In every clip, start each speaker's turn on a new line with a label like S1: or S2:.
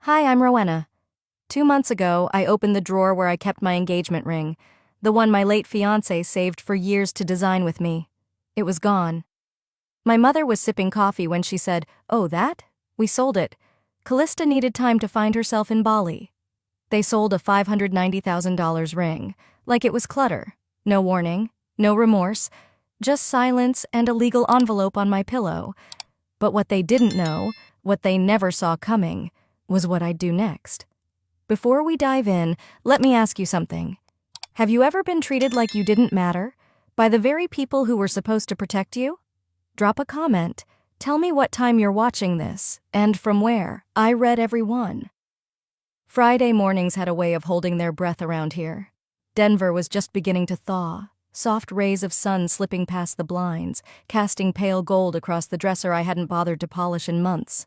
S1: Hi, I'm Rowena. 2 months ago, I opened the drawer where I kept my engagement ring, the one my late fiancé saved for years to design with me. It was gone. My mother was sipping coffee when she said, "Oh, that? We sold it. Callista needed time to find herself in Bali." They sold a $590,000 ring, like it was clutter. No warning, no remorse, just silence and a legal envelope on my pillow. But what they didn't know, what they never saw coming, was what I'd do next. Before we dive in, let me ask you something. Have you ever been treated like you didn't matter by the very people who were supposed to protect you? Drop a comment. Tell me what time you're watching this, and from where. I read every one. Friday mornings had a way of holding their breath around here. Denver was just beginning to thaw, soft rays of sun slipping past the blinds, casting pale gold across the dresser I hadn't bothered to polish in months.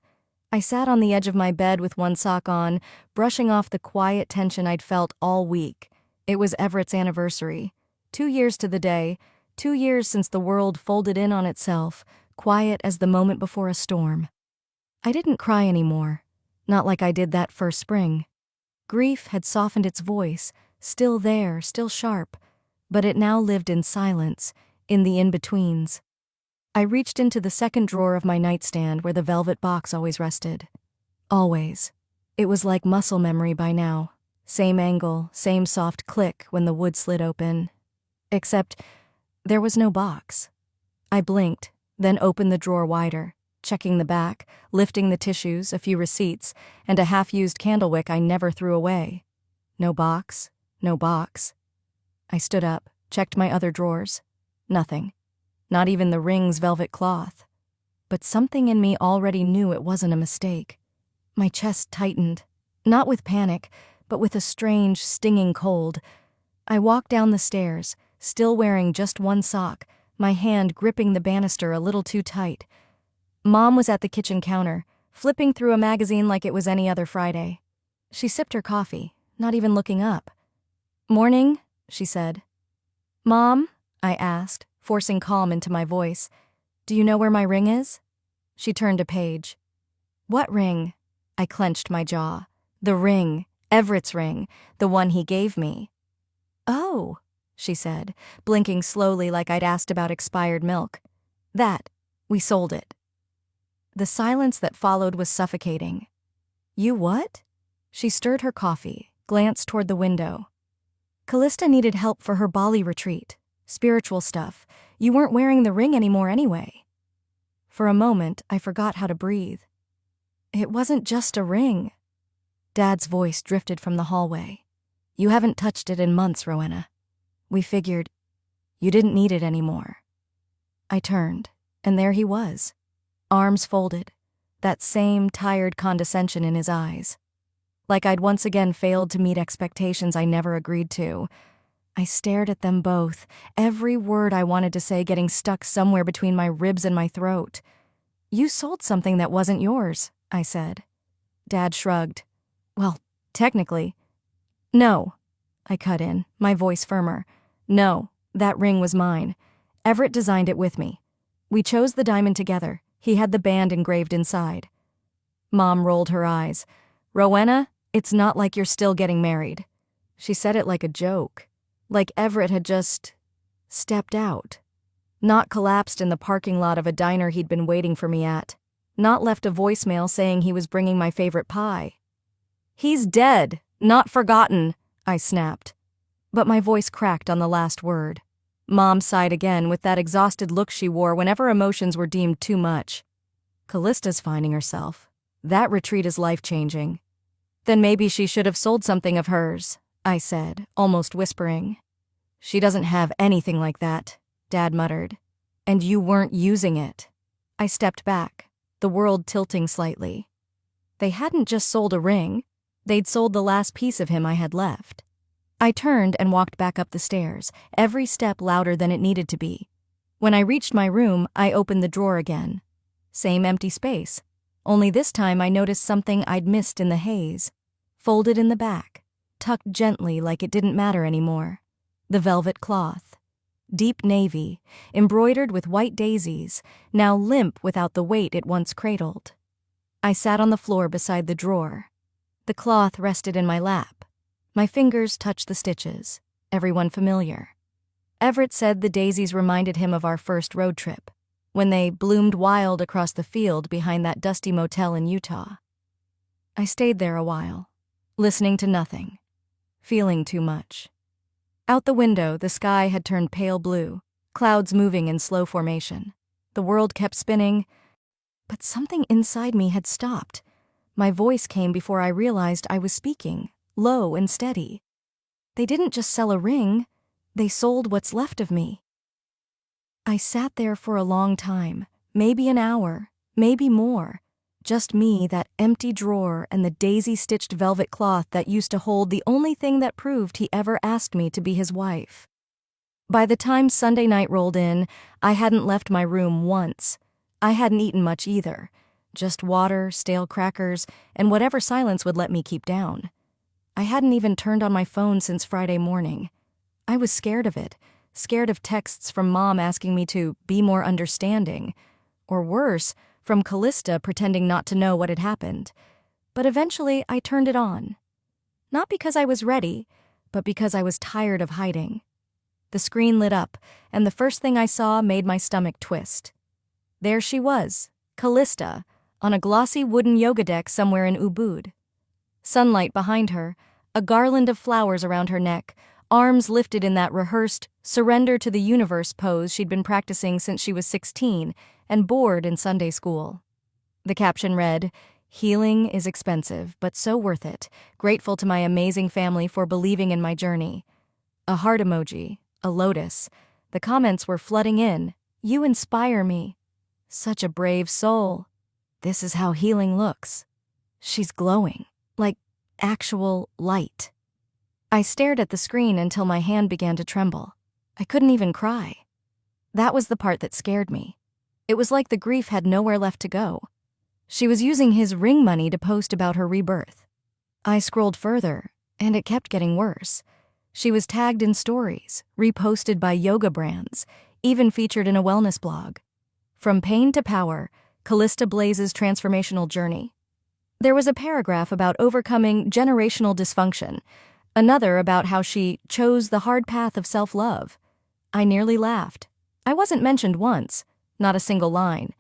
S1: I sat on the edge of my bed with one sock on, brushing off the quiet tension I'd felt all week. It was Everett's anniversary. 2 years to the day, 2 years since the world folded in on itself, quiet as the moment before a storm. I didn't cry anymore, not like I did that first spring. Grief had softened its voice, still there, still sharp, but it now lived in silence, in the in-betweens. I reached into the second drawer of my nightstand where the velvet box always rested. Always. It was like muscle memory by now. Same angle, same soft click when the wood slid open. Except, there was no box. I blinked, then opened the drawer wider, checking the back, lifting the tissues, a few receipts, and a half-used candle wick I never threw away. No box, no box. I stood up, checked my other drawers. Nothing. Not even the ring's velvet cloth. But something in me already knew it wasn't a mistake. My chest tightened, not with panic, but with a strange, stinging cold. I walked down the stairs, still wearing just one sock, my hand gripping the banister a little too tight. Mom was at the kitchen counter, flipping through a magazine like it was any other Friday. She sipped her coffee, not even looking up. "Morning," she said. "Mom?" I asked, forcing calm into my voice. "Do you know where my ring is?" She turned a page. "What ring?" I clenched my jaw. "The ring, Everett's ring, the one he gave me." "Oh," she said, blinking slowly like I'd asked about expired milk. "That, we sold it." The silence that followed was suffocating. "You what?" She stirred her coffee, glanced toward the window. "Callista needed help for her Bali retreat. Spiritual stuff. You weren't wearing the ring anymore anyway." For a moment, I forgot how to breathe. "It wasn't just a ring." Dad's voice drifted from the hallway. "You haven't touched it in months, Rowena. We figured you didn't need it anymore." I turned, and there he was, arms folded, that same tired condescension in his eyes. Like I'd once again failed to meet expectations I never agreed to. I stared at them both, every word I wanted to say getting stuck somewhere between my ribs and my throat. "You sold something that wasn't yours," I said. Dad shrugged. "Well, technically." "No," I cut in, my voice firmer. "No, that ring was mine. Everett designed it with me. We chose the diamond together. He had the band engraved inside." Mom rolled her eyes. "Rowena, it's not like you're still getting married." She said it like a joke. Like Everett had just stepped out. Not collapsed in the parking lot of a diner he'd been waiting for me at. Not left a voicemail saying he was bringing my favorite pie. "He's dead, not forgotten," I snapped. But my voice cracked on the last word. Mom sighed again with that exhausted look she wore whenever emotions were deemed too much. "Callista's finding herself. That retreat is life-changing." "Then maybe she should have sold something of hers," I said, almost whispering. "She doesn't have anything like that," Dad muttered. "And you weren't using it." I stepped back, the world tilting slightly. They hadn't just sold a ring. They'd sold the last piece of him I had left. I turned and walked back up the stairs, every step louder than it needed to be. When I reached my room, I opened the drawer again. Same empty space. Only this time I noticed something I'd missed in the haze. Folded in the back, tucked gently like it didn't matter anymore. The velvet cloth. Deep navy, embroidered with white daisies, now limp without the weight it once cradled. I sat on the floor beside the drawer. The cloth rested in my lap. My fingers touched the stitches, everyone familiar. Everett said the daisies reminded him of our first road trip, when they bloomed wild across the field behind that dusty motel in Utah. I stayed there a while, listening to nothing, feeling too much. Out the window, the sky had turned pale blue, clouds moving in slow formation. The world kept spinning, but something inside me had stopped. My voice came before I realized I was speaking, low and steady. They didn't just sell a ring, they sold what's left of me. I sat there for a long time, maybe an hour, maybe more. Just me, that empty drawer, and the daisy-stitched velvet cloth that used to hold the only thing that proved he ever asked me to be his wife. By the time Sunday night rolled in, I hadn't left my room once. I hadn't eaten much either. Just water, stale crackers, and whatever silence would let me keep down. I hadn't even turned on my phone since Friday morning. I was scared of it, scared of texts from Mom asking me to be more understanding. Or worse, from Callista pretending not to know what had happened. But eventually I turned it on. Not because I was ready, but because I was tired of hiding. The screen lit up, and the first thing I saw made my stomach twist. There she was, Callista, on a glossy wooden yoga deck somewhere in Ubud. Sunlight behind her, a garland of flowers around her neck, arms lifted in that rehearsed, surrender to the universe pose she'd been practicing since she was 16 and bored in Sunday school. The caption read, "Healing is expensive, but so worth it. Grateful to my amazing family for believing in my journey." A heart emoji, a lotus. The comments were flooding in. "You inspire me." "Such a brave soul." "This is how healing looks." "She's glowing, like actual light." I stared at the screen until my hand began to tremble. I couldn't even cry. That was the part that scared me. It was like the grief had nowhere left to go. She was using his ring money to post about her rebirth. I scrolled further, and it kept getting worse. She was tagged in stories, reposted by yoga brands, even featured in a wellness blog. From pain to power, Callista Blaze's transformational journey. There was a paragraph about overcoming generational dysfunction, another about how she chose the hard path of self-love. I nearly laughed. I wasn't mentioned once, not a single line.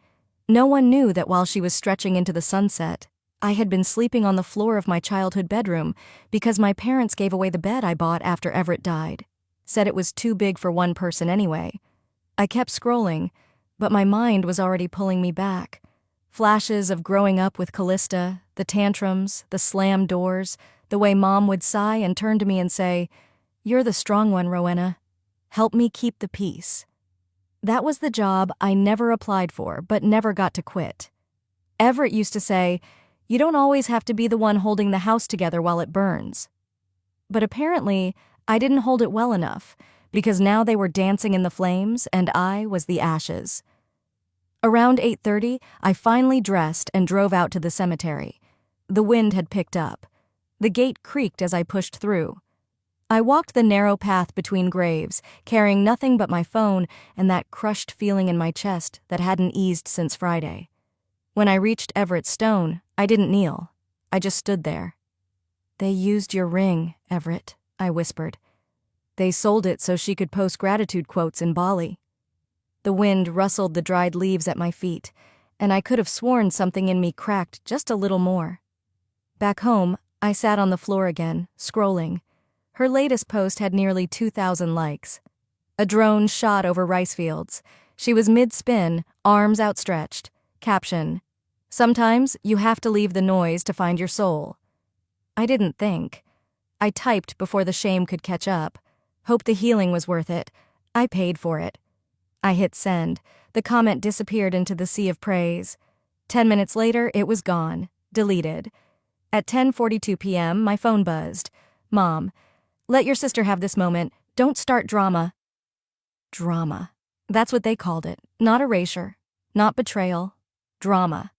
S1: No one knew that while she was stretching into the sunset, I had been sleeping on the floor of my childhood bedroom because my parents gave away the bed I bought after Everett died. Said it was too big for one person anyway. I kept scrolling, but my mind was already pulling me back. Flashes of growing up with Callista, the tantrums, the slammed doors, the way Mom would sigh and turn to me and say, "You're the strong one, Rowena. Help me keep the peace." That was the job I never applied for, but never got to quit. Everett used to say, "You don't always have to be the one holding the house together while it burns." But apparently, I didn't hold it well enough, because now they were dancing in the flames and I was the ashes. Around 8:30, I finally dressed and drove out to the cemetery. The wind had picked up. The gate creaked as I pushed through. I walked the narrow path between graves, carrying nothing but my phone and that crushed feeling in my chest that hadn't eased since Friday. When I reached Everett's stone, I didn't kneel. I just stood there. "They used your ring, Everett," I whispered. "They sold it so she could post gratitude quotes in Bali." The wind rustled the dried leaves at my feet, and I could have sworn something in me cracked just a little more. Back home, I sat on the floor again, scrolling. Her latest post had nearly 2,000 likes. A drone shot over rice fields. She was mid-spin, arms outstretched. Caption, "Sometimes you have to leave the noise to find your soul." I didn't think. I typed before the shame could catch up. Hoped the healing was worth it. I paid for it. I hit send. The comment disappeared into the sea of praise. 10 minutes later, it was gone. Deleted. At 10:42 p.m., my phone buzzed. "Mom, let your sister have this moment. Don't start drama." Drama. That's what they called it. Not erasure. Not betrayal. Drama.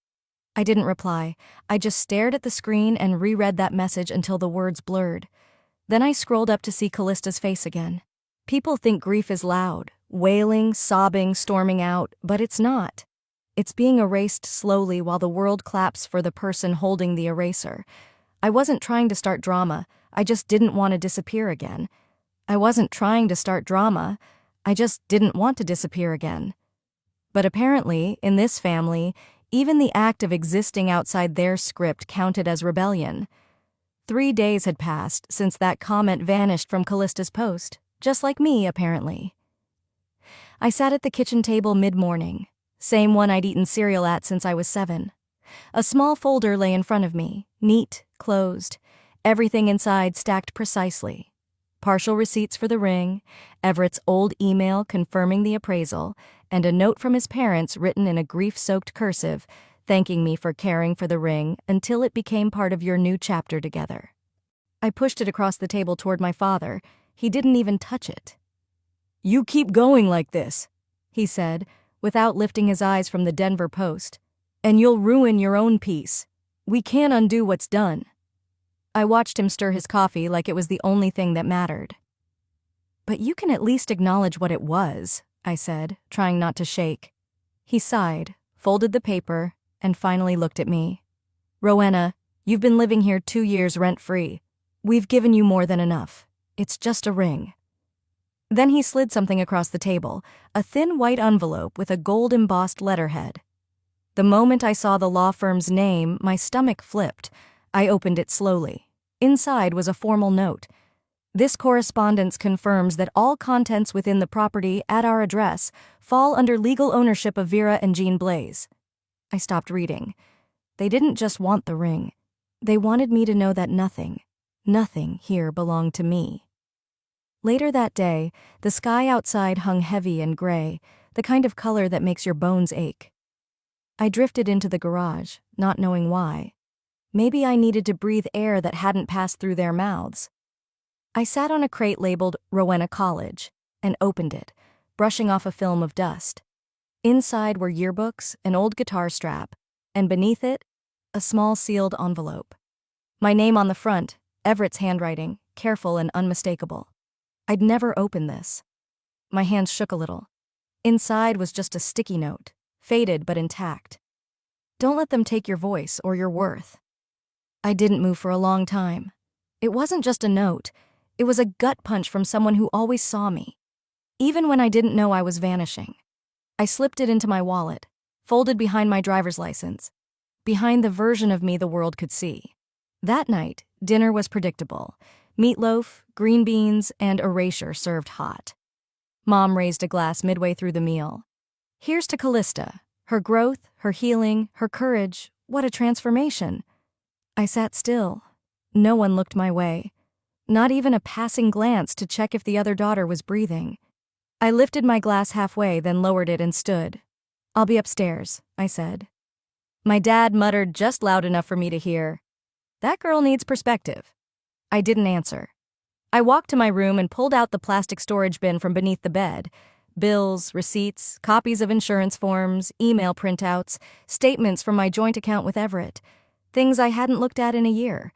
S1: I didn't reply. I just stared at the screen and reread that message until the words blurred. Then I scrolled up to see Callista's face again. People think grief is loud, wailing, sobbing, storming out, but it's not. It's being erased slowly while the world claps for the person holding the eraser. I wasn't trying to start drama, I just didn't want to disappear again. I wasn't trying to start drama, I just didn't want to disappear again. But apparently, in this family, even the act of existing outside their script counted as rebellion. 3 days had passed since that comment vanished from Callista's post, just like me, apparently. I sat at the kitchen table mid-morning, same one I'd eaten cereal at since I was 7. A small folder lay in front of me, neat, closed, everything inside stacked precisely. Partial receipts for the ring, Everett's old email confirming the appraisal, and a note from his parents written in a grief-soaked cursive, thanking me for caring for the ring until it became part of your new chapter together. I pushed it across the table toward my father. He didn't even touch it. "You keep going like this," he said, without lifting his eyes from the Denver Post, "and you'll ruin your own peace. We can't undo what's done." I watched him stir his coffee like it was the only thing that mattered. "But you can at least acknowledge what it was," I said, trying not to shake. He sighed, folded the paper, and finally looked at me. "Rowena, you've been living here 2 years rent-free. We've given you more than enough. It's just a ring." Then he slid something across the table, a thin white envelope with a gold-embossed letterhead. The moment I saw the law firm's name, my stomach flipped. I opened it slowly. Inside was a formal note. "This correspondence confirms that all contents within the property at our address fall under legal ownership of Vera and Jean Blaze." I stopped reading. They didn't just want the ring. They wanted me to know that nothing here belonged to me. Later that day, the sky outside hung heavy and gray, the kind of color that makes your bones ache. I drifted into the garage, not knowing why. Maybe I needed to breathe air that hadn't passed through their mouths. I sat on a crate labeled Rowena College and opened it, brushing off a film of dust. Inside were yearbooks, an old guitar strap, and beneath it, a small sealed envelope. My name on the front, Everett's handwriting, careful and unmistakable. I'd never opened this. My hands shook a little. Inside was just a sticky note, faded but intact. "Don't let them take your voice or your worth." I didn't move for a long time. It wasn't just a note. It was a gut punch from someone who always saw me, even when I didn't know I was vanishing. I slipped it into my wallet, folded behind my driver's license, behind the version of me the world could see. That night, dinner was predictable. Meatloaf, green beans, and erasure served hot. Mom raised a glass midway through the meal. "Here's to Callista. Her growth, her healing, her courage. What a transformation." I sat still. No one looked my way. Not even a passing glance to check if the other daughter was breathing. I lifted my glass halfway, then lowered it and stood. "I'll be upstairs," I said. My dad muttered just loud enough for me to hear, "That girl needs perspective." I didn't answer. I walked to my room and pulled out the plastic storage bin from beneath the bed. Bills, receipts, copies of insurance forms, email printouts, statements from my joint account with Everett. Things I hadn't looked at in a year.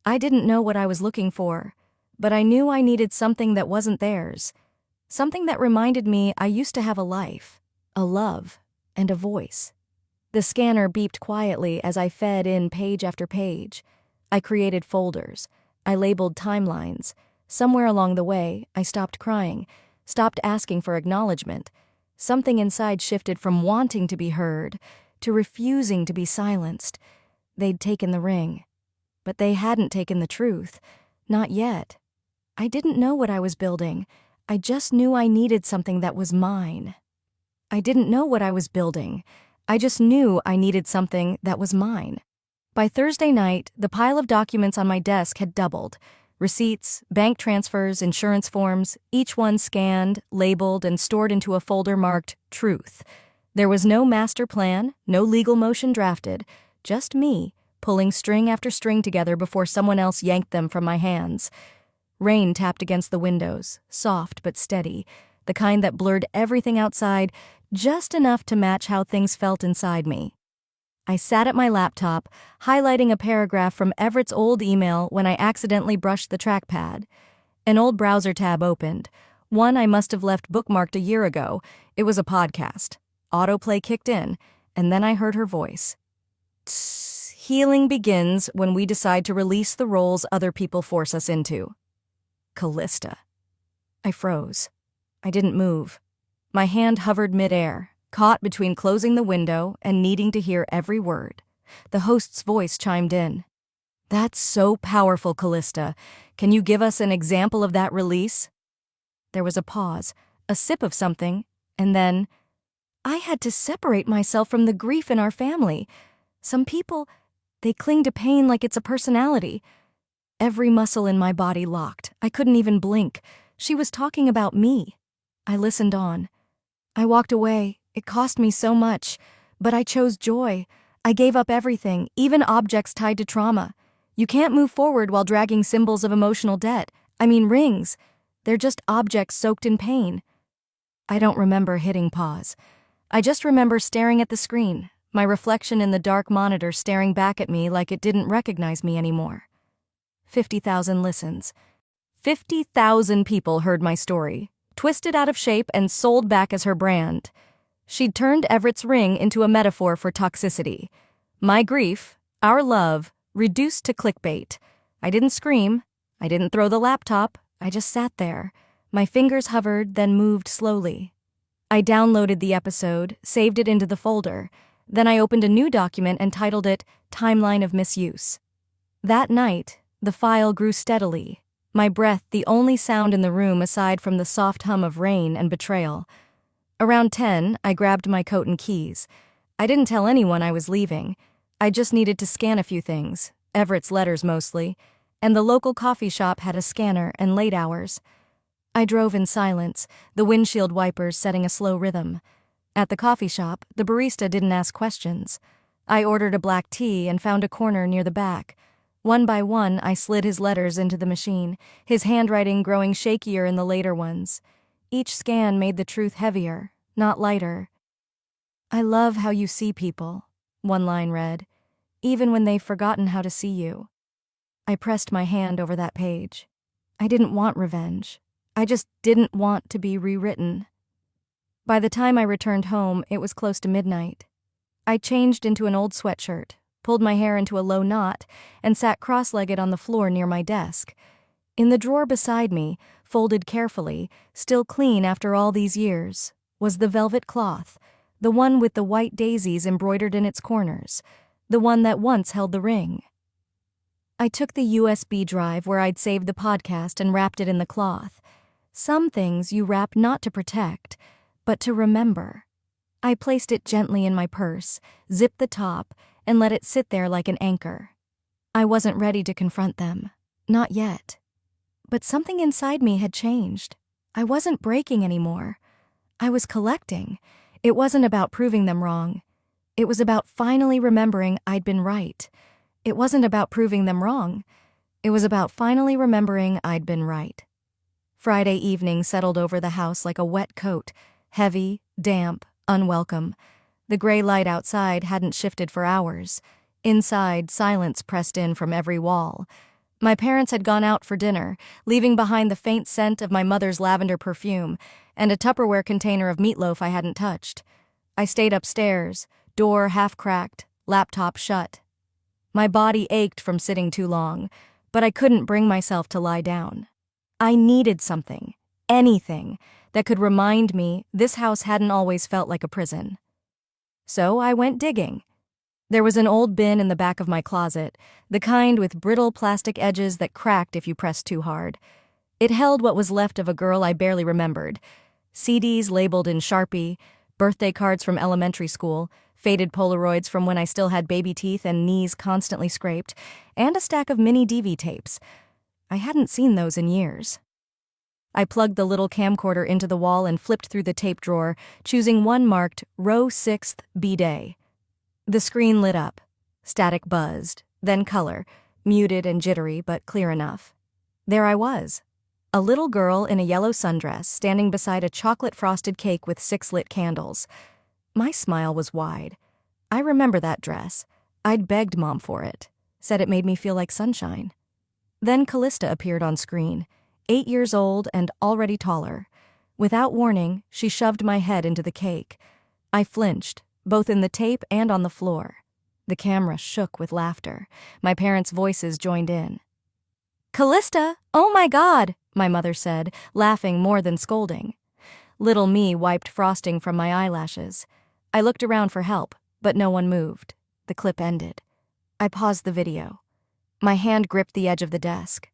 S1: I didn't know what I was looking for, but I knew I needed something that wasn't theirs. Something that reminded me I used to have a life, a love, and a voice. The scanner beeped quietly as I fed in page after page. I created folders. I labeled timelines. Somewhere along the way, I stopped crying, stopped asking for acknowledgement. Something inside shifted from wanting to be heard to refusing to be silenced. They'd taken the ring, but they hadn't taken the truth. Not yet. I didn't know what I was building. I just knew I needed something that was mine. I didn't know what I was building. I just knew I needed something that was mine. By Thursday night, the pile of documents on my desk had doubled. Receipts, bank transfers, insurance forms, each one scanned, labeled, and stored into a folder marked Truth. There was no master plan, no legal motion drafted, just me, pulling string after string together before someone else yanked them from my hands. Rain tapped against the windows, soft but steady, the kind that blurred everything outside just enough to match how things felt inside me. I sat at my laptop, highlighting a paragraph from Everett's old email when I accidentally brushed the trackpad. An old browser tab opened, one I must have left bookmarked a year ago. It was a podcast. Autoplay kicked in, and then I heard her voice. "Tss," Healing begins when we decide to release the roles other people force us into. Callista. I froze. I didn't move. My hand hovered midair, caught between closing the window and needing to hear every word. The host's voice chimed in. That's so powerful, Callista. Can you give us an example of that release? There was a pause, a sip of something, and then, I had to separate myself from the grief in our family. Some people, they cling to pain like it's a personality. Every muscle in my body locked. I couldn't even blink. She was talking about me. I listened on. I walked away. It cost me so much. But I chose joy. I gave up everything, even objects tied to trauma. You can't move forward while dragging symbols of emotional debt. I mean rings. They're just objects soaked in pain. I don't remember hitting pause. I just remember staring at the screen, my reflection in the dark monitor staring back at me like it didn't recognize me anymore. 50,000 listens. 50,000 people heard my story, twisted out of shape and sold back as her brand. She'd turned Everett's ring into a metaphor for toxicity. My grief, our love, reduced to clickbait. I didn't scream. I didn't throw the laptop. I just sat there. My fingers hovered, then moved slowly. I downloaded the episode, saved it into the folder. Then I opened a new document and titled it Timeline of Misuse. That night, the file grew steadily, my breath the only sound in the room aside from the soft hum of rain and betrayal. Around 10, I grabbed my coat and keys. I didn't tell anyone I was leaving. I just needed to scan a few things, Everett's letters mostly, and the local coffee shop had a scanner and late hours. I drove in silence, the windshield wipers setting a slow rhythm. At the coffee shop, the barista didn't ask questions. I ordered a black tea and found a corner near the back. One by one, I slid his letters into the machine, his handwriting growing shakier in the later ones. Each scan made the truth heavier, not lighter. I love how you see people, one line read, even when they've forgotten how to see you. I pressed my hand over that page. I didn't want revenge. I just didn't want to be rewritten. By the time I returned home, it was close to midnight. I changed into an old sweatshirt, pulled my hair into a low knot, and sat cross-legged on the floor near my desk. In the drawer beside me, folded carefully, still clean after all these years, was the velvet cloth, the one with the white daisies embroidered in its corners, the one that once held the ring. I took the USB drive where I'd saved the podcast and wrapped it in the cloth. Some things you wrap not to protect, but to remember. I placed it gently in my purse, zipped the top, and let it sit there like an anchor. I wasn't ready to confront them. Not yet. But something inside me had changed. I wasn't breaking anymore. I was collecting. It wasn't about proving them wrong. It was about finally remembering I'd been right. It wasn't about proving them wrong. It was about finally remembering I'd been right. Friday evening settled over the house like a wet coat, heavy, damp, unwelcome. The gray light outside hadn't shifted for hours. Inside, silence pressed in from every wall. My parents had gone out for dinner, leaving behind the faint scent of my mother's lavender perfume and a Tupperware container of meatloaf I hadn't touched. I stayed upstairs, door half cracked, laptop shut. My body ached from sitting too long, but I couldn't bring myself to lie down. I needed something, anything, that could remind me this house hadn't always felt like a prison. So I went digging. There was an old bin in the back of my closet, the kind with brittle plastic edges that cracked if you pressed too hard. It held what was left of a girl I barely remembered. CDs labeled in Sharpie, birthday cards from elementary school, faded Polaroids from when I still had baby teeth and knees constantly scraped, and a stack of mini DV tapes. I hadn't seen those in years. I plugged the little camcorder into the wall and flipped through the tape drawer, choosing one marked Row 6th B-Day. The screen lit up. Static buzzed, then color, muted and jittery but clear enough. There I was, a little girl in a yellow sundress standing beside a chocolate-frosted cake with 6 lit candles. My smile was wide. I remember that dress. I'd begged Mom for it, said it made me feel like sunshine. Then Callista appeared on screen, 8 years old and already taller. Without warning, she shoved my head into the cake. I flinched, both in the tape and on the floor. The camera shook with laughter. My parents' voices joined in. "Callista! Oh my God!" my mother said, laughing more than scolding. Little me wiped frosting from my eyelashes. I looked around for help, but no one moved. The clip ended. I paused the video. My hand gripped the edge of the desk.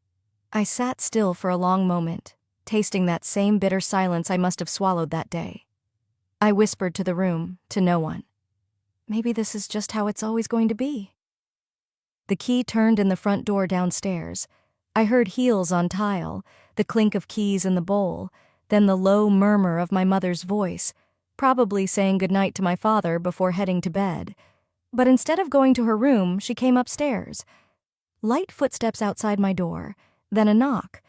S1: I sat still for a long moment, tasting that same bitter silence I must have swallowed that day. I whispered to the room, to no one. Maybe this is just how it's always going to be. The key turned in the front door downstairs. I heard heels on tile, the clink of keys in the bowl, then the low murmur of my mother's voice, probably saying goodnight to my father before heading to bed. But instead of going to her room, she came upstairs. Light footsteps outside my door, then a knock.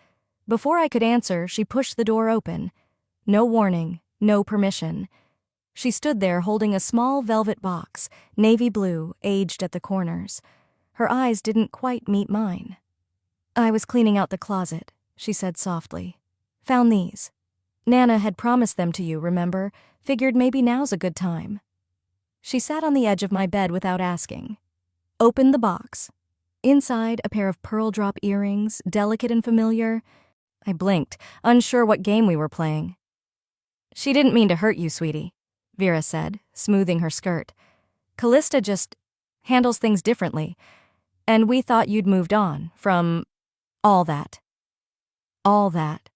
S1: Before I could answer, she pushed the door open. No warning, no permission. She stood there holding a small velvet box, navy blue, aged at the corners. Her eyes didn't quite meet mine. "I was cleaning out the closet," she said softly. "Found these. Nana had promised them to you, remember? Figured maybe now's a good time." She sat on the edge of my bed without asking. Opened the box. Inside, a pair of pearl drop earrings, delicate and familiar. I blinked, unsure what game we were playing. "She didn't mean to hurt you, sweetie," Vera said, smoothing her skirt. "Callista just handles things differently. And we thought you'd moved on from all that." All that.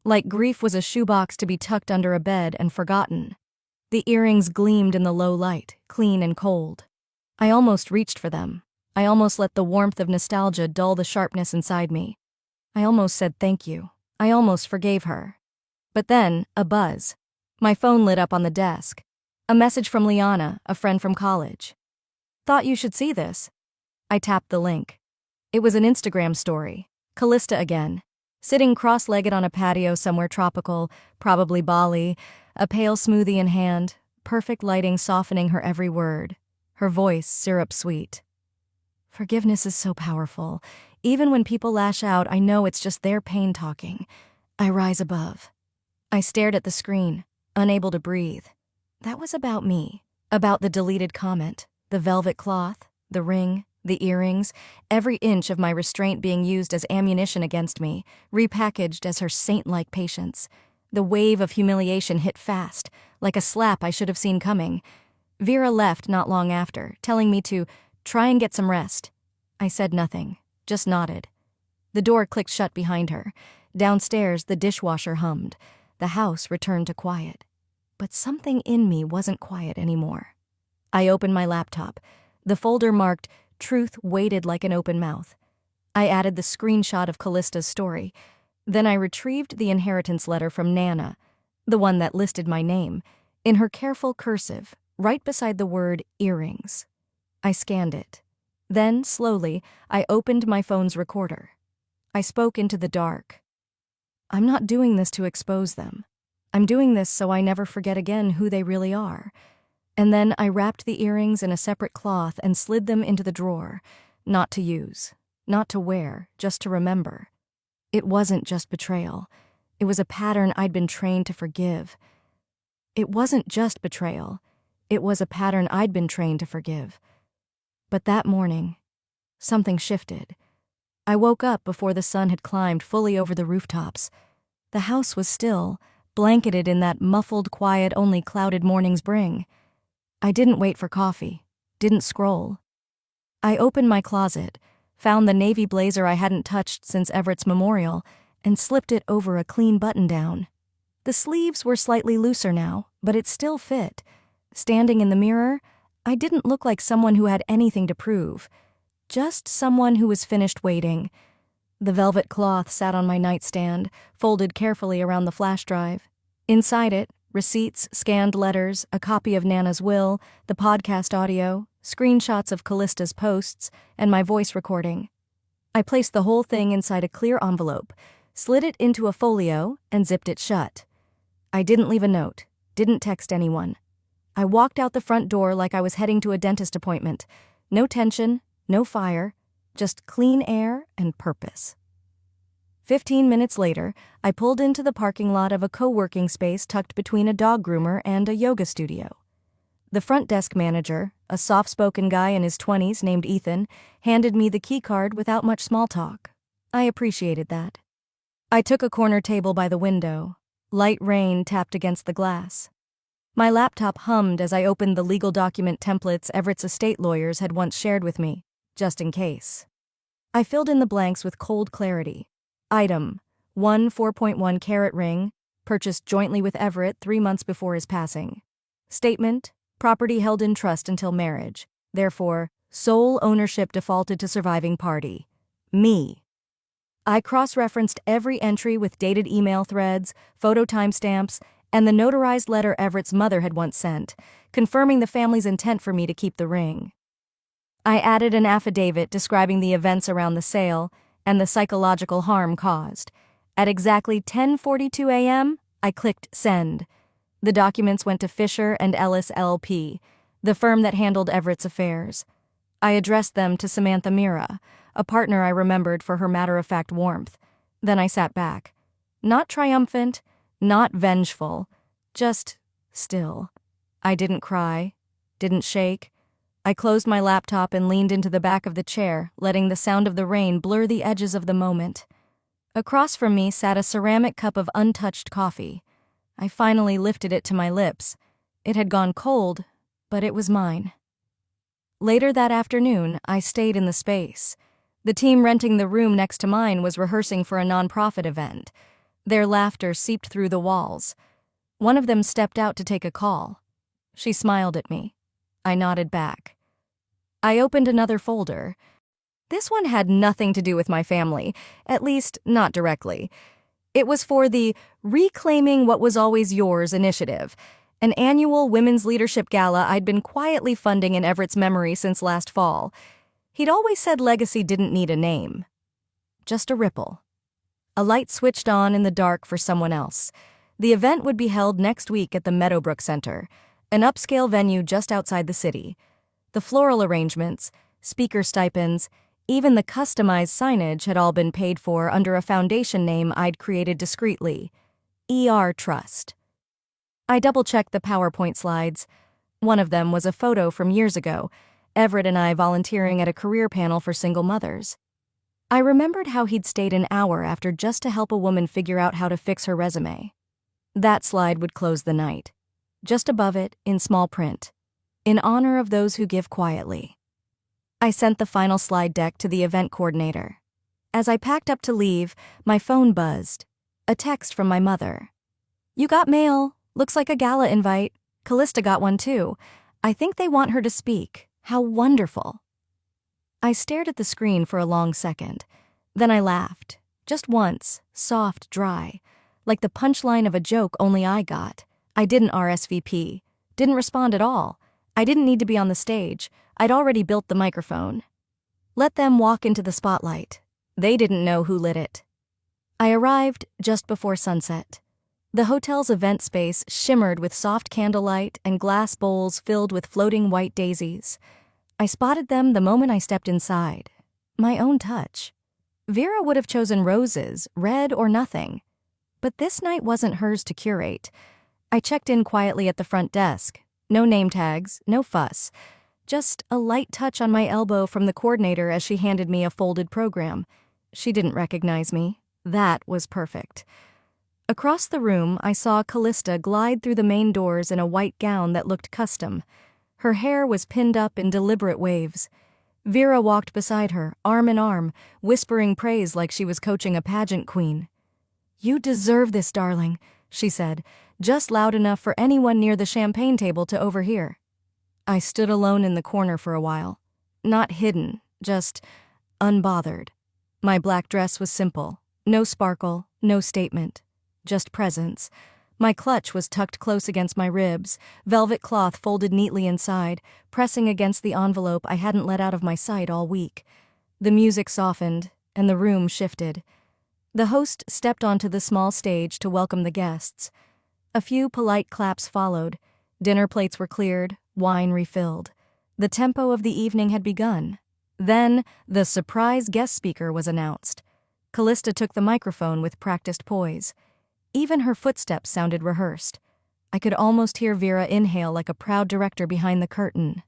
S1: Like grief was a shoebox to be tucked under a bed and forgotten. The earrings gleamed in the low light, clean and cold. I almost reached for them. I almost let the warmth of nostalgia dull the sharpness inside me. I almost said thank you. I almost forgave her. But then, a buzz. My phone lit up on the desk. A message from Liana, a friend from college. "Thought you should see this." I tapped the link. It was an Instagram story. Callista again. Sitting cross-legged on a patio somewhere tropical, probably Bali, a pale smoothie in hand, perfect lighting softening her every word. Her voice syrup-sweet. Forgiveness is so powerful. Even when people lash out, I know it's just their pain talking. I rise above. I stared at the screen, unable to breathe. That was about me. About the deleted comment, the velvet cloth, the ring, the earrings, every inch of my restraint being used as ammunition against me, repackaged as her saint-like patience. The wave of humiliation hit fast, like a slap I should have seen coming. Vera left not long after, telling me to try and get some rest. I said nothing, just nodded. The door clicked shut behind her. Downstairs, the dishwasher hummed. The house returned to quiet. But something in me wasn't quiet anymore. I opened my laptop. The folder marked "Truth waited like an open mouth." I added the screenshot of Callista's story. Then I retrieved the inheritance letter from Nana, the one that listed my name, in her careful cursive, right beside the word earrings. I scanned it. Then, slowly, I opened my phone's recorder. I spoke into the dark. "I'm not doing this to expose them. I'm doing this so I never forget again who they really are." And then I wrapped the earrings in a separate cloth and slid them into the drawer, not to use, not to wear, just to remember. It wasn't just betrayal. It was a pattern I'd been trained to forgive. It wasn't just betrayal. It was a pattern I'd been trained to forgive. But that morning, something shifted. I woke up before the sun had climbed fully over the rooftops. The house was still, blanketed in that muffled quiet only clouded mornings bring. I didn't wait for coffee, didn't scroll. I opened my closet, found the navy blazer I hadn't touched since Everett's memorial, and slipped it over a clean button-down. The sleeves were slightly looser now, but it still fit. Standing in the mirror, I didn't look like someone who had anything to prove, just someone who was finished waiting. The velvet cloth sat on my nightstand, folded carefully around the flash drive. Inside it, receipts, scanned letters, a copy of Nana's will, the podcast audio, screenshots of Callista's posts, and my voice recording. I placed the whole thing inside a clear envelope, slid it into a folio, and zipped it shut. I didn't leave a note, didn't text anyone. I walked out the front door like I was heading to a dentist appointment. No tension, no fire, just clean air and purpose. 15 minutes later, I pulled into the parking lot of a co-working space tucked between a dog groomer and a yoga studio. The front desk manager, a soft-spoken guy in his 20s named Ethan, handed me the keycard without much small talk. I appreciated that. I took a corner table by the window. Light rain tapped against the glass. My laptop hummed as I opened the legal document templates Everett's estate lawyers had once shared with me, just in case. I filled in the blanks with cold clarity. Item: 1 4.1 carat ring, purchased jointly with Everett 3 months before his passing. Statement: property held in trust until marriage. Therefore, sole ownership defaulted to surviving party. Me. I cross-referenced every entry with dated email threads, photo timestamps, and the notarized letter Everett's mother had once sent, confirming the family's intent for me to keep the ring. I added an affidavit describing the events around the sale and the psychological harm caused. At exactly 10:42 a.m., I clicked send. The documents went to Fisher and Ellis LP, the firm that handled Everett's affairs. I addressed them to Samantha Mira, a partner I remembered for her matter-of-fact warmth. Then I sat back. Not triumphant, not vengeful, just still. I didn't cry, didn't shake. I closed my laptop and leaned into the back of the chair, letting the sound of the rain blur the edges of the moment. Across from me sat a ceramic cup of untouched coffee. I finally lifted it to my lips. It had gone cold, but it was mine. Later that afternoon, I stayed in the space. The team renting the room next to mine was rehearsing for a nonprofit event. Their laughter seeped through the walls. One of them stepped out to take a call. She smiled at me. I nodded back. I opened another folder. This one had nothing to do with my family, at least not directly. It was for the Reclaiming What Was Always Yours initiative, an annual women's leadership gala I'd been quietly funding in Everett's memory since last fall. He'd always said legacy didn't need a name. Just a ripple. A light switched on in the dark for someone else. The event would be held next week at the Meadowbrook Center, an upscale venue just outside the city. The floral arrangements, speaker stipends, even the customized signage had all been paid for under a foundation name I'd created discreetly, ER Trust. I double-checked the PowerPoint slides. One of them was a photo from years ago, Everett and I volunteering at a career panel for single mothers. I remembered how he'd stayed an hour after just to help a woman figure out how to fix her resume. That slide would close the night. Just above it, in small print, in honor of those who give quietly. I sent the final slide deck to the event coordinator. As I packed up to leave, my phone buzzed. A text from my mother. "You got mail. Looks like a gala invite. Callista got one too. I think they want her to speak. How wonderful." I stared at the screen for a long second. Then I laughed. Just once, soft, dry. Like the punchline of a joke only I got. I didn't RSVP. Didn't respond at all. I didn't need to be on the stage. I'd already built the microphone. Let them walk into the spotlight. They didn't know who lit it. I arrived just before sunset. The hotel's event space shimmered with soft candlelight and glass bowls filled with floating white daisies. I spotted them the moment I stepped inside. My own touch. Vera would have chosen roses, red or nothing. But this night wasn't hers to curate. I checked in quietly at the front desk. No name tags, no fuss. Just a light touch on my elbow from the coordinator as she handed me a folded program. She didn't recognize me. That was perfect. Across the room, I saw Callista glide through the main doors in a white gown that looked custom. Her hair was pinned up in deliberate waves. Vera walked beside her, arm in arm, whispering praise like she was coaching a pageant queen. "You deserve this, darling," she said, just loud enough for anyone near the champagne table to overhear. I stood alone in the corner for a while. Not hidden, just unbothered. My black dress was simple. No sparkle, no statement. Just presence. My clutch was tucked close against my ribs, velvet cloth folded neatly inside, pressing against the envelope I hadn't let out of my sight all week. The music softened, and the room shifted. The host stepped onto the small stage to welcome the guests. A few polite claps followed. Dinner plates were cleared, wine refilled. The tempo of the evening had begun. Then, the surprise guest speaker was announced. Callista took the microphone with practiced poise. Even her footsteps sounded rehearsed. I could almost hear Vera inhale like a proud director behind the curtain.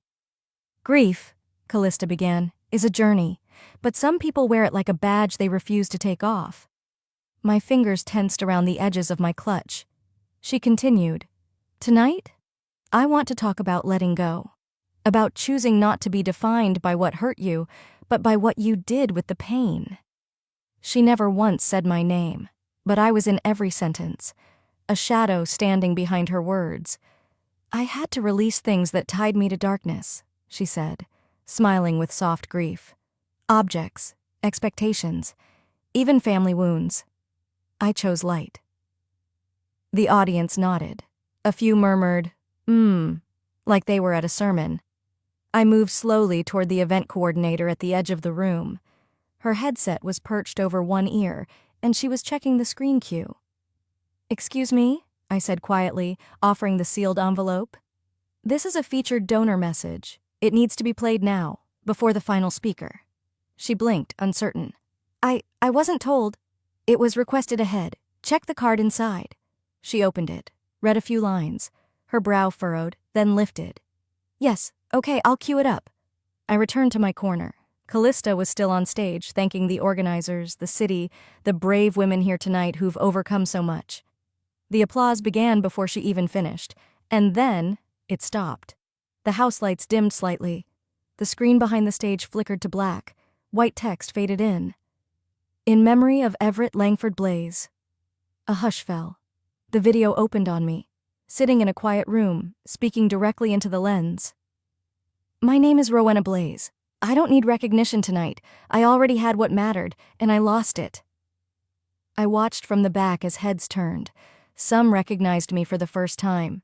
S1: Grief, Callista began, is a journey, but some people wear it like a badge they refuse to take off. My fingers tensed around the edges of my clutch. She continued, Tonight, I want to talk about letting go. About choosing not to be defined by what hurt you, but by what you did with the pain. She never once said my name, but I was in every sentence, a shadow standing behind her words. I had to release things that tied me to darkness, she said, smiling with soft grief. Objects, expectations, even family wounds. I chose light. The audience nodded. A few murmured, like they were at a sermon. I moved slowly toward the event coordinator at the edge of the room. Her headset was perched over one ear, and she was checking the screen cue. Excuse me, I said quietly, offering the sealed envelope. This is a featured donor message. It needs to be played now, before the final speaker. She blinked, uncertain. I wasn't told. It was requested ahead. Check the card inside. She opened it, read a few lines. Her brow furrowed, then lifted. Yes, okay, I'll cue it up. I returned to my corner. Callista was still on stage, thanking the organizers, the city, the brave women here tonight who've overcome so much. The applause began before she even finished, and then it stopped. The house lights dimmed slightly. The screen behind the stage flickered to black. White text faded in. In memory of Everett Langford Blaze. A hush fell. The video opened on me, sitting in a quiet room, speaking directly into the lens. My name is Rowena Blaze. I don't need recognition tonight. I already had what mattered, and I lost it. I watched from the back as heads turned. Some recognized me for the first time.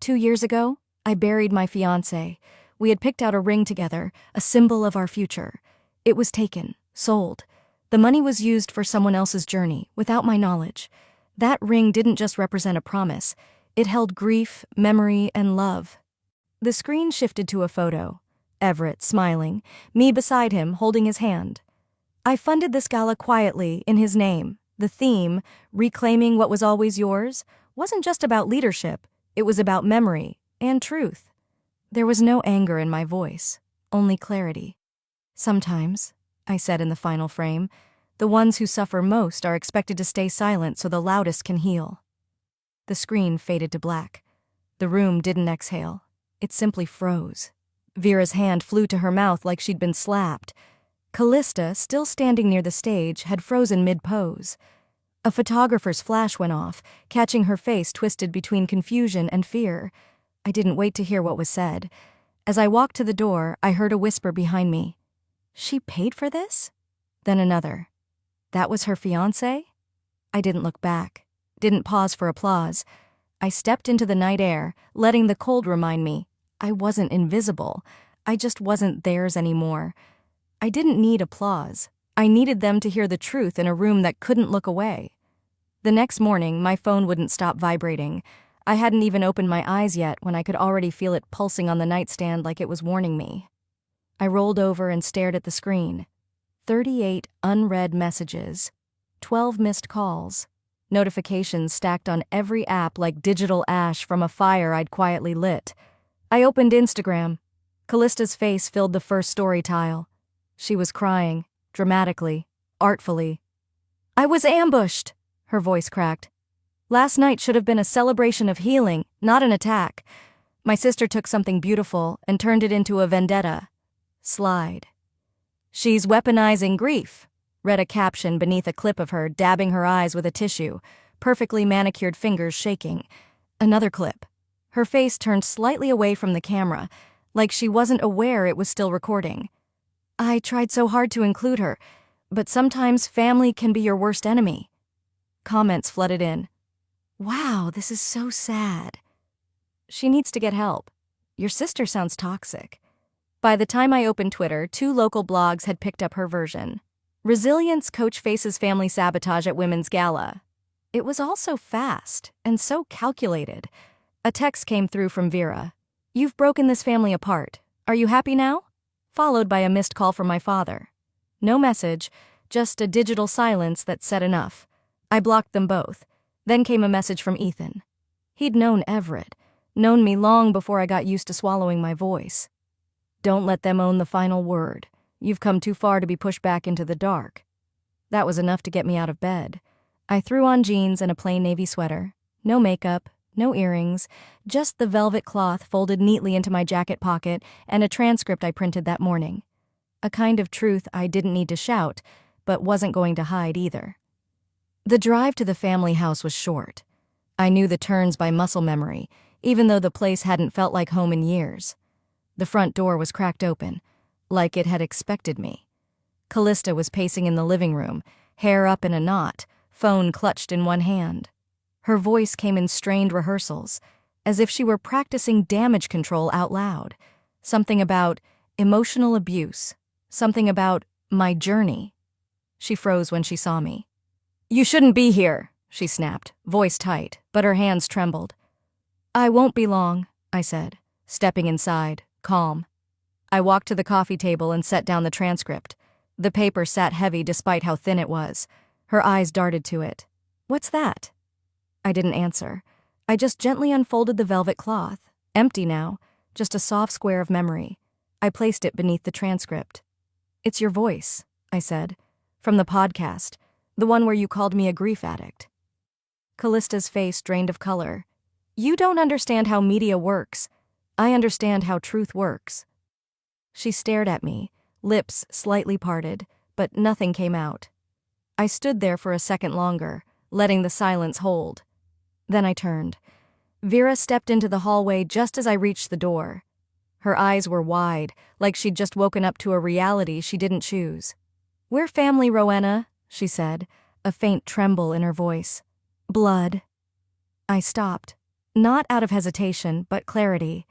S1: 2 years ago, I buried my fiancé. We had picked out a ring together, a symbol of our future. It was taken, sold. The money was used for someone else's journey, without my knowledge. That ring didn't just represent a promise. It held grief, memory, and love. The screen shifted to a photo. Everett, smiling, me beside him, holding his hand. I funded this gala quietly, in his name. The theme, reclaiming what was always yours, wasn't just about leadership. It was about memory and truth. There was no anger in my voice, only clarity. Sometimes, I said in the final frame, the ones who suffer most are expected to stay silent so the loudest can heal. The screen faded to black. The room didn't exhale. It simply froze. Vera's hand flew to her mouth like she'd been slapped. Callista, still standing near the stage, had frozen mid-pose. A photographer's flash went off, catching her face twisted between confusion and fear. I didn't wait to hear what was said. As I walked to the door, I heard a whisper behind me. She paid for this? Then another. That was her fiancé? I didn't look back, didn't pause for applause. I stepped into the night air, letting the cold remind me I wasn't invisible. I just wasn't theirs anymore. I didn't need applause. I needed them to hear the truth in a room that couldn't look away. The next morning, my phone wouldn't stop vibrating. I hadn't even opened my eyes yet when I could already feel it pulsing on the nightstand like it was warning me. I rolled over and stared at the screen. 38 unread messages, 12 missed calls, notifications stacked on every app like digital ash from a fire I'd quietly lit. I opened Instagram. Callista's face filled the first story tile. She was crying, dramatically, artfully. I was ambushed, her voice cracked. Last night should have been a celebration of healing, not an attack. My sister took something beautiful and turned it into a vendetta. Slide. She's weaponizing grief, read a caption beneath a clip of her dabbing her eyes with a tissue, perfectly manicured fingers shaking. Another clip. Her face turned slightly away from the camera, like she wasn't aware it was still recording. I tried so hard to include her, but sometimes family can be your worst enemy. Comments flooded in. Wow, this is so sad. She needs to get help. Your sister sounds toxic. By the time I opened Twitter, 2 local blogs had picked up her version. Resilience coach faces family sabotage at women's gala. It was all so fast and so calculated. A text came through from Vera. You've broken this family apart. Are you happy now? Followed by a missed call from my father. No message, just a digital silence that said enough. I blocked them both. Then came a message from Ethan. He'd known Everett, known me long before I got used to swallowing my voice. "Don't let them own the final word. You've come too far to be pushed back into the dark." That was enough to get me out of bed. I threw on jeans and a plain navy sweater. No makeup, no earrings, just the velvet cloth folded neatly into my jacket pocket and a transcript I printed that morning. A kind of truth I didn't need to shout, but wasn't going to hide either. The drive to the family house was short. I knew the turns by muscle memory, even though the place hadn't felt like home in years. The front door was cracked open, like it had expected me. Callista was pacing in the living room, hair up in a knot, phone clutched in one hand. Her voice came in strained rehearsals, as if she were practicing damage control out loud. Something about emotional abuse, something about my journey. She froze when she saw me. "You shouldn't be here," she snapped, voice tight, but her hands trembled. "I won't be long," I said, stepping inside, calm. I walked to the coffee table and set down the transcript. The paper sat heavy despite how thin it was. Her eyes darted to it. "What's that?" I didn't answer. I just gently unfolded the velvet cloth. Empty now, just a soft square of memory. I placed it beneath the transcript. "It's your voice," I said, "from the podcast, the one where you called me a grief addict." Callista's face drained of color. "You don't understand how media works. I understand how truth works." She stared at me, lips slightly parted, but nothing came out. I stood there for a second longer, letting the silence hold. Then I turned. Vera stepped into the hallway just as I reached the door. Her eyes were wide, like she'd just woken up to a reality she didn't choose. "We're family, Rowena," she said, a faint tremble in her voice. "Blood." I stopped, not out of hesitation, but clarity.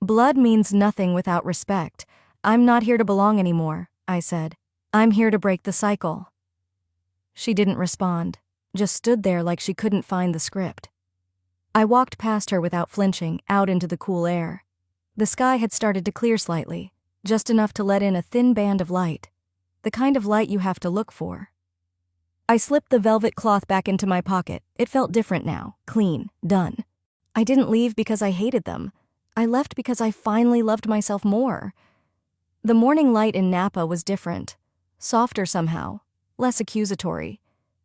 S1: "Blood means nothing without respect. I'm not here to belong anymore," I said. "I'm here to break the cycle." She didn't respond, just stood there like she couldn't find the script. I walked past her without flinching, out into the cool air. The sky had started to clear slightly, just enough to let in a thin band of light, the kind of light you have to look for. I slipped the velvet cloth back into my pocket. It felt different now, clean, done. I didn't leave because I hated them. I left because I finally loved myself more. The morning light in Napa was different, softer somehow, less accusatory.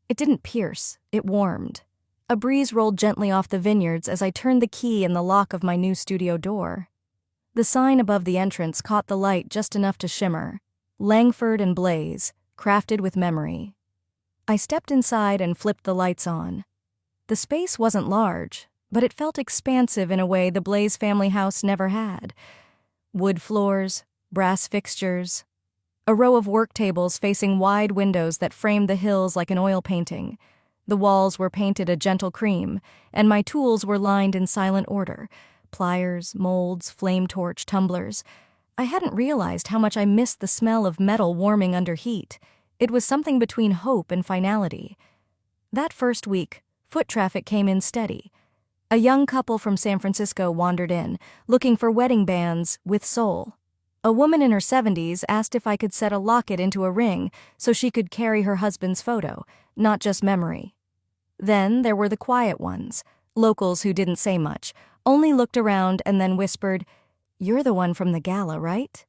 S1: It didn't pierce, it warmed. A breeze rolled gently off the vineyards as I turned the key in the lock of my new studio door. The sign above the entrance caught the light just enough to shimmer. Langford and Blaze, crafted with memory. I stepped inside and flipped the lights on. The space wasn't large, but it felt expansive in a way the Blaze family house never had. Wood floors, brass fixtures, a row of work tables facing wide windows that framed the hills like an oil painting. The walls were painted a gentle cream, and my tools were lined in silent order. Pliers, molds, flame torch, tumblers. I hadn't realized how much I missed the smell of metal warming under heat. It was something between hope and finality. That first week, foot traffic came in steady. A young couple from San Francisco wandered in, looking for wedding bands with soul. A woman in her 70s asked if I could set a locket into a ring so she could carry her husband's photo, not just memory. Then there were the quiet ones, locals who didn't say much, only looked around and then whispered, "You're the one from the gala, right?"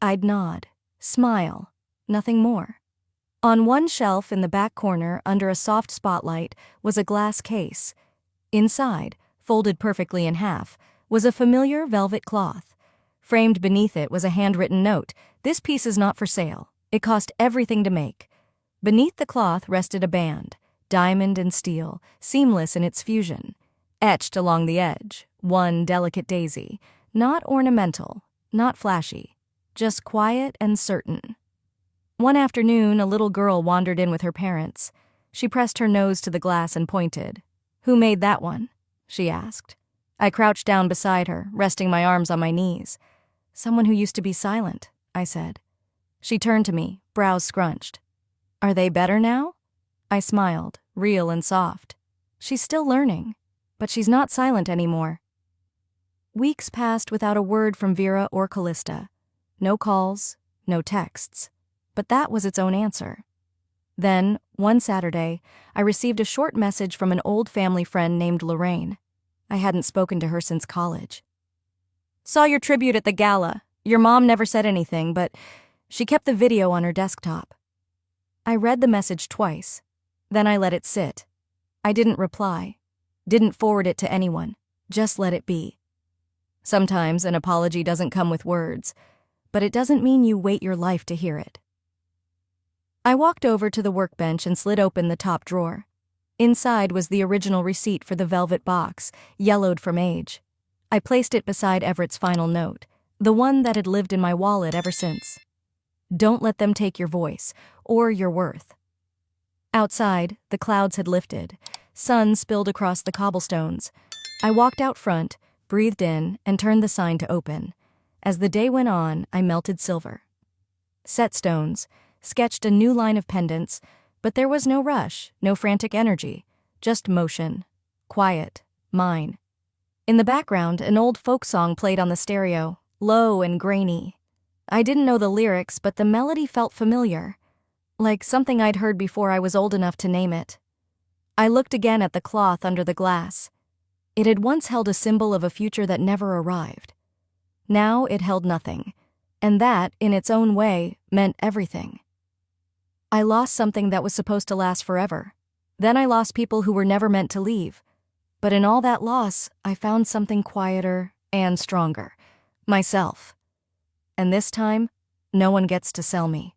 S1: I'd nod, smile, nothing more. On one shelf in the back corner, under a soft spotlight, was a glass case. Inside, folded perfectly in half, was a familiar velvet cloth. Framed beneath it was a handwritten note, "This piece is not for sale. It cost everything to make." Beneath the cloth rested a band, diamond and steel, seamless in its fusion. Etched along the edge, one delicate daisy, not ornamental, not flashy, just quiet and certain. One afternoon, a little girl wandered in with her parents. She pressed her nose to the glass and pointed. "Who made that one?" she asked. I crouched down beside her, resting my arms on my knees. "Someone who used to be silent," I said. She turned to me, brows scrunched. "Are they better now?" I smiled, real and soft. "She's still learning, but she's not silent anymore." Weeks passed without a word from Vera or Callista. No calls, no texts. But that was its own answer. Then, one Saturday, I received a short message from an old family friend named Lorraine. I hadn't spoken to her since college. Saw your tribute at the gala. Your mom never said anything, but she kept the video on her desktop. I read the message twice. Then I let it sit. I didn't reply. Didn't forward it to anyone. Just let it be. Sometimes an apology doesn't come with words, but it doesn't mean you wait your life to hear it. I walked over to the workbench and slid open the top drawer. Inside was the original receipt for the velvet box, yellowed from age. I placed it beside Everett's final note, the one that had lived in my wallet ever since. Don't let them take your voice, or your worth. Outside, the clouds had lifted. Sun spilled across the cobblestones. I walked out front, breathed in, and turned the sign to open. As the day went on, I melted silver. Set stones, sketched a new line of pendants, but there was no rush, no frantic energy, just motion. Quiet. Mine. In the background, an old folk song played on the stereo, low and grainy. I didn't know the lyrics, but the melody felt familiar, like something I'd heard before I was old enough to name it. I looked again at the cloth under the glass. It had once held a symbol of a future that never arrived. Now it held nothing, and that, in its own way, meant everything. I lost something that was supposed to last forever. Then I lost people who were never meant to leave. But in all that loss, I found something quieter and stronger. Myself. And this time, no one gets to sell me.